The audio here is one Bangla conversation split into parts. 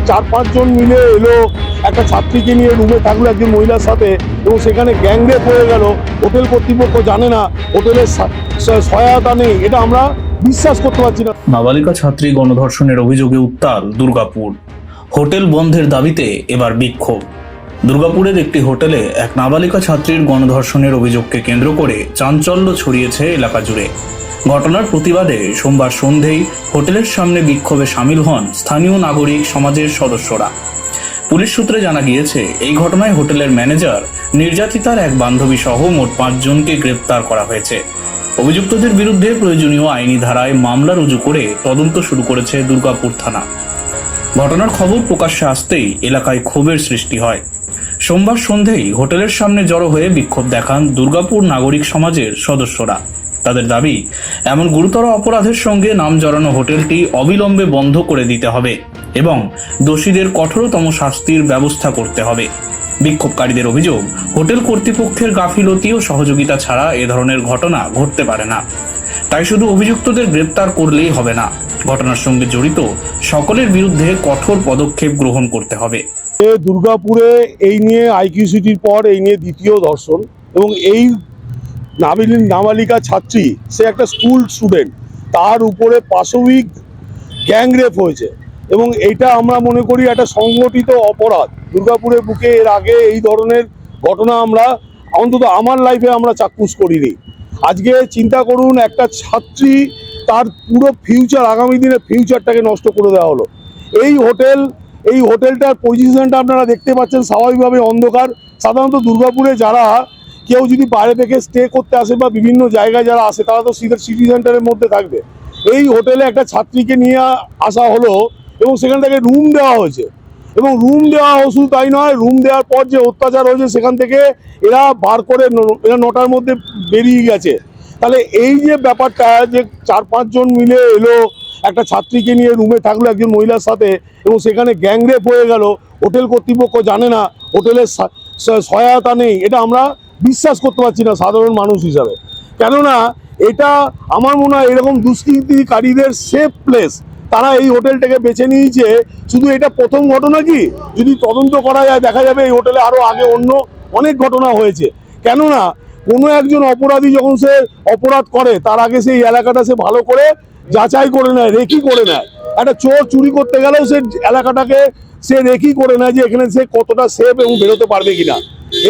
4-5 জন মিলে এলো একটা ছাত্রীকে নিয়ে রুমে থাকলো একজন মহিলার সাথে, এবং সেখানে গ্যাংরেপ হয়ে গেল। হোটেল কর্তৃপক্ষ জানে না, হোটেলের সহায়তা নেই, এটা আমরা বিশ্বাস করতে পারছি না। নাবালিকা ছাত্রী গণধর্ষণের অভিযোগে উত্তাল দুর্গাপুর। হোটেল বন্ধের দাবিতে এবার বিক্ষোভ। দুর্গাপুরের একটি হোটেলে এক নাবালিকা ছাত্রীর গণধর্ষণের অভিযোগকে কেন্দ্র করে চাঞ্চল্য ছড়িয়েছে এলাকা জুড়ে। ঘটনার প্রতিবাদে সোমবার সন্ধেয় হোটেলের সামনে বিক্ষোভে সামিল হন স্থানীয় নাগরিক সমাজের সদস্যরা। পুলিশ সূত্রে জানা গিয়েছে, এই ঘটনায় হোটেলের ম্যানেজার, নির্যাতিতার এক বান্ধবী সহ মোট 5 জনকে গ্রেপ্তার করা হয়েছে। অভিযুক্তদের বিরুদ্ধে প্রয়োজনীয় আইনি ধারায় মামলা রুজু করে তদন্ত শুরু করেছে দুর্গাপুর থানা। ঘটনার খবর প্রকাশ্যে আসতেই এলাকায় ক্ষোভের সৃষ্টি হয়। সোমবার সন্ধেয় হোটেলের সামনে জড়ো হয়ে বিক্ষোভ দেখান দুর্গাপুর নাগরিক সমাজের সদস্যরা। তাদের দাবি, এমন গুরুতর অপরাধের সঙ্গে নাম জড়ানো হোটেলটি অবিলম্বে বন্ধ করে দিতে হবে এবং দোষীদের কঠোরতম শাস্তির ব্যবস্থা করতে হবে। বিক্ষোভকারীদের অভিযোগ, হোটেল কর্তৃপক্ষের গাফিলতি ও সহযোগিতা ছাড়া এ ধরনের ঘটনা ঘটতে পারে না। তাই শুধু অভিযুক্তদের গ্রেপ্তার করলেই হবে না, ঘটনার সঙ্গে জড়িত সকলের বিরুদ্ধে কঠোর পদক্ষেপ গ্রহণ করতে হবে। দুর্গাপুরে এই নিয়ে আইকিউ সিটির পর এই নিয়ে দ্বিতীয় ধর্ষণ, এবং এই নাবালিকা ছাত্রী, সে একটা স্কুল স্টুডেন্ট, তার উপরে পাশবিক গ্যাংরেপ হয়েছে, এবং এটা আমরা মনে করি একটা সংগঠিত অপরাধ। দুর্গাপুরের বুকে এর আগে এই ধরনের ঘটনা আমরা অন্তত আমার লাইফে আমরা চাক্ষুষ করিনি। আজকে চিন্তা করুন, একটা ছাত্রী, তার পুরো ফিউচার, আগামী দিনের ফিউচারটাকে নষ্ট করে দেওয়া হলো। এই হোটেলটার পজিশনটা আপনারা দেখতে পাচ্ছেন, স্বাভাবিকভাবে অন্ধকার। সাধারণত দুর্গাপুরে যারা কেউ যদি বাইরে থেকে স্টে করতে আসে বা বিভিন্ন জায়গায় যারা আসে, তারা তো সিটি সেন্টারের মধ্যে থাকবে। এই হোটেলে একটা ছাত্রীকে নিয়ে আসা হলো এবং সেখান থেকে রুম দেওয়া হয়েছে, এবং রুম দেওয়া শুধু তাই নয়, রুম দেওয়ার পর যে অত্যাচার হয়েছে সেখান থেকে এরা বার করে, এরা 9টার মধ্যে বেরিয়ে গেছে। তাহলে এই যে ব্যাপারটা, যে 4-5 জন মিলে এলো একটা ছাত্রীকে নিয়ে রুমে থাকলো একজন মহিলার সাথে, এবং সেখানে গ্যাংরেপ হয়ে গেল, হোটেল কর্তৃপক্ষ জানে না, হোটেলের সহায়তা নেই, এটা আমরা বিশ্বাস করতে পারছি না সাধারণ মানুষ হিসাবে। কেননা এটা আমার মনে হয় এরকম দুষ্কৃতিকারীদের সেফ প্লেস, তারা এই হোটেলটাকে বেছে নিয়েছে। শুধু এটা প্রথম ঘটনা কি, যদি তদন্ত করা যায় দেখা যাবে এই হোটেলে আরও আগে অন্য অনেক ঘটনা হয়েছে। কেননা কোনো একজন অপরাধী যখন সে অপরাধ করে, তার আগে সেই এলাকাটা সে ভালো করে যাচাই করে নেয়, রেকি করে নেয়। একটা চোর চুরি করতে গেলেও সে এলাকাটাকে সে রেকি করে নেয় যে এখানে সে কতটা সেফ এবং বেরোতে পারবে কিনা।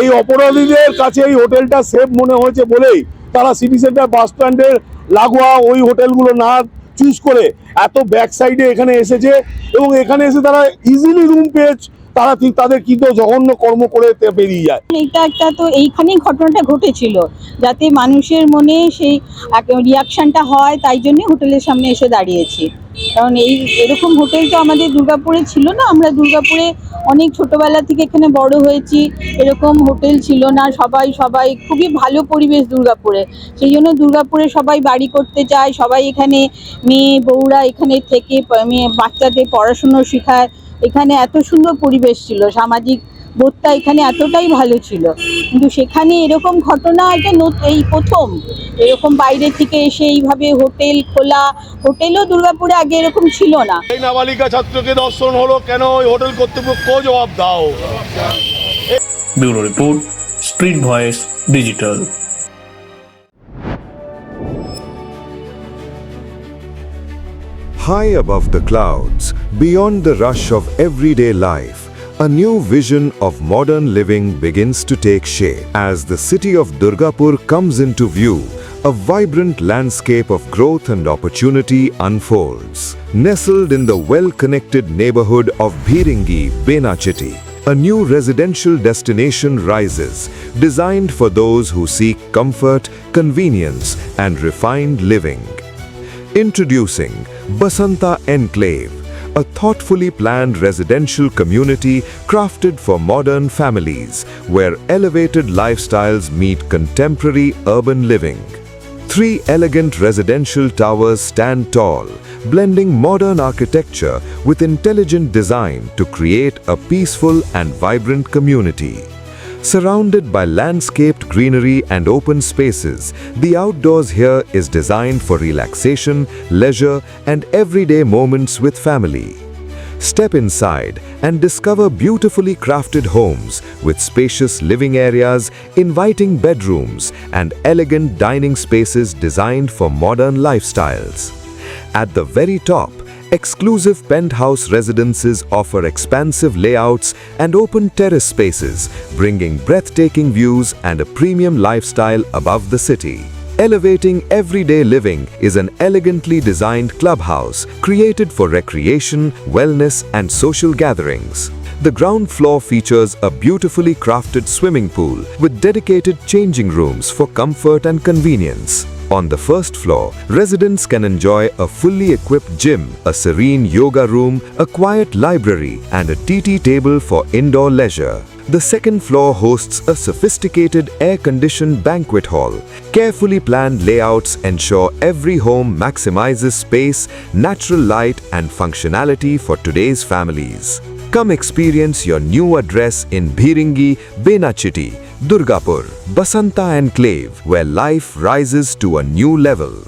এই অপরাধীদের কাছে এই হোটেলটা সেফ মনে হয়েছে বলেই তারা সিটি সেন্টার বাস স্ট্যান্ডের লাগোয়া ওই হোটেলগুলো না চুজ করে এত ব্যাক সাইডে এখানে এসেছে, এবং এখানে এসে তারা ইজিলি রুম পেয়ে তারা তাদের কি তো জঘন্য কর্ম করে বেরিয়ে যায়। এটা একটা তো এইখানেই ঘটনাটা ঘটেছিল, যাতে মানুষের মনে সেই রিয়াকশনটা হয়, তাই জন্য হোটেলের সামনে এসে দাঁড়িয়েছি। কারণ এরকম হোটেল তো আমাদের দুর্গাপুরে ছিল না। আমরা দুর্গাপুরে অনেক ছোটবেলা থেকে এখানে বড় হয়েছি, এরকম হোটেল ছিল না। সবাই খুবই ভালো পরিবেশ দুর্গাপুরে, সেই জন্য দুর্গাপুরে সবাই বাড়ি করতে চায়, সবাই এখানে মেয়ে বউরা এখানে থেকে বাচ্চাদের পড়াশুনো শেখায়। এখানে এত সুন্দর পরিবেশ ছিল, সামাজিক বোধটা এখানে এতটাই ভালো ছিল, কিন্তু সেখানে এরকম ঘটনা এটা এই প্রথম। এরকম বাইরে থেকে এসে এইভাবে হোটেল খোলা, হোটেলও দুর্গাপুরে আগে এরকম ছিল না। এই নাবালিকা ছাত্রকে ধর্ষণ হলো কেন, ওই হোটেল কর্তৃপক্ষ জবাব দাও। Bureau report, street voice digital. High above the clouds, beyond the rush of everyday life, a new vision of modern living begins to take shape. As the city of Durgapur comes into view, a vibrant landscape of growth and opportunity unfolds. Nestled in the well-connected neighborhood of Bhiringi, Benachiti, a new residential destination rises, designed for those who seek comfort, convenience, and refined living. Introducing Basanta Enclave, a thoughtfully planned residential community crafted for modern families, where elevated lifestyles meet contemporary urban living. 3 elegant residential towers stand tall, blending modern architecture with intelligent design to create a peaceful and vibrant community. Surrounded by landscaped greenery and open spaces, the outdoors here is designed for relaxation, leisure, and everyday moments with family. Step inside and discover beautifully crafted homes with spacious living areas, inviting bedrooms, and elegant dining spaces designed for modern lifestyles. At the very top, exclusive penthouse residences offer expansive layouts and open terrace spaces, bringing breathtaking views and a premium lifestyle above the city. Elevating everyday living is an elegantly designed clubhouse created for recreation, wellness, and social gatherings. The ground floor features a beautifully crafted swimming pool with dedicated changing rooms for comfort and convenience. On the first floor, residents can enjoy a fully equipped gym, a serene yoga room, a quiet library, and a TT table for indoor leisure. The second floor hosts a sophisticated air-conditioned banquet hall. Carefully planned layouts ensure every home maximizes space, natural light, and functionality for today's families. Come experience your new address in Bhiringi, Benachitti, Durgapur, Basanta Enclave, where life rises to a new level.